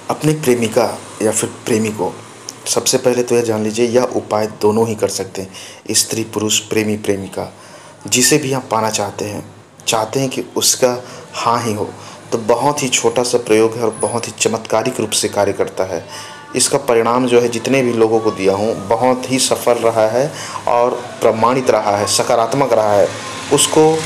अपने प्रेमिका या फिर प्रेमी को सबसे पहले तो यह जान लीजिए, यह उपाय दोनों ही कर सकते हैं। स्त्री पुरुष, प्रेमी प्रेमिका, जिसे भी आप पाना चाहते हैं कि उसका हाँ ही हो, तो बहुत ही छोटा सा प्रयोग है और बहुत ही चमत्कारिक रूप से कार्य करता है। इसका परिणाम जो है, जितने भी लोगों को दिया हूँ, बहुत ही सफल रहा है और प्रमाणित रहा है, सकारात्मक रहा है। उसको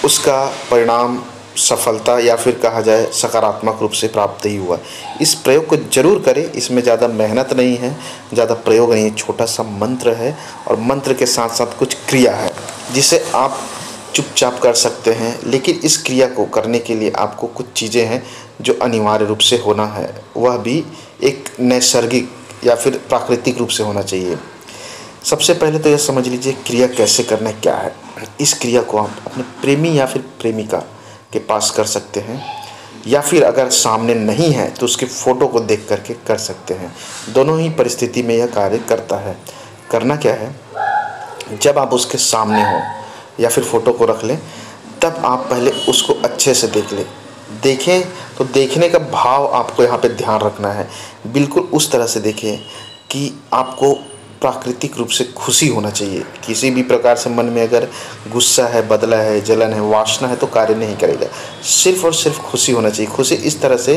उसका परिणाम सफलता या फिर कहा जाए सकारात्मक रूप से प्राप्त ही हुआ। इस प्रयोग को ज़रूर करें। इसमें ज़्यादा मेहनत नहीं है, ज़्यादा प्रयोग नहीं है, छोटा सा मंत्र है और मंत्र के साथ साथ कुछ क्रिया है जिसे आप चुपचाप कर सकते हैं। लेकिन इस क्रिया को करने के लिए आपको कुछ चीज़ें हैं जो अनिवार्य रूप से होना है, वह भी एक नैसर्गिक या फिर प्राकृतिक रूप से होना चाहिए। सबसे पहले तो यह समझ लीजिए क्रिया कैसे करना है, क्या है। इस क्रिया को आप अपने प्रेमी या फिर प्रेमिका के पास कर सकते हैं, या फिर अगर सामने नहीं है तो उसके फ़ोटो को देख करके कर सकते हैं। दोनों ही परिस्थिति में यह कार्य करता है। करना क्या है, जब आप उसके सामने हो या फिर फ़ोटो को रख लें, तब आप पहले उसको अच्छे से देखें तो देखने का भाव आपको यहाँ पे ध्यान रखना है। बिल्कुल उस तरह से देखें कि आपको प्राकृतिक रूप से खुशी होना चाहिए। किसी भी प्रकार से मन में अगर गुस्सा है, बदला है, जलन है, वासना है तो कार्य नहीं करेगा। सिर्फ़ और सिर्फ खुशी होना चाहिए। खुशी इस तरह से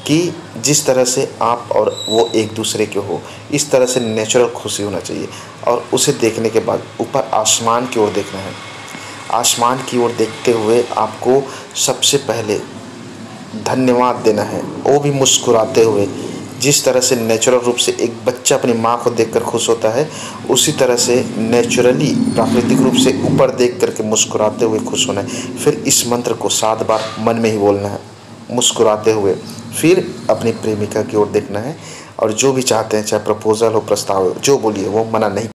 कि जिस तरह से आप और वो एक दूसरे के हो, इस तरह से नेचुरल खुशी होना चाहिए। और उसे देखने के बाद ऊपर आसमान की ओर देखना है। आसमान की ओर देखते हुए आपको सबसे पहले धन्यवाद देना है, वो भी मुस्कुराते हुए। जिस तरह से नेचुरल रूप से एक बच्चा अपनी माँ को देखकर खुश होता है, उसी तरह से नेचुरली प्राकृतिक रूप से ऊपर देख करके मुस्कुराते हुए खुश होना है। फिर इस मंत्र को 7 बार मन में ही बोलना है मुस्कुराते हुए। फिर अपनी प्रेमिका की ओर देखना है और जो भी चाहते हैं, चाहे प्रपोजल हो, प्रस्ताव हो, जो बोलिए वो मना नहीं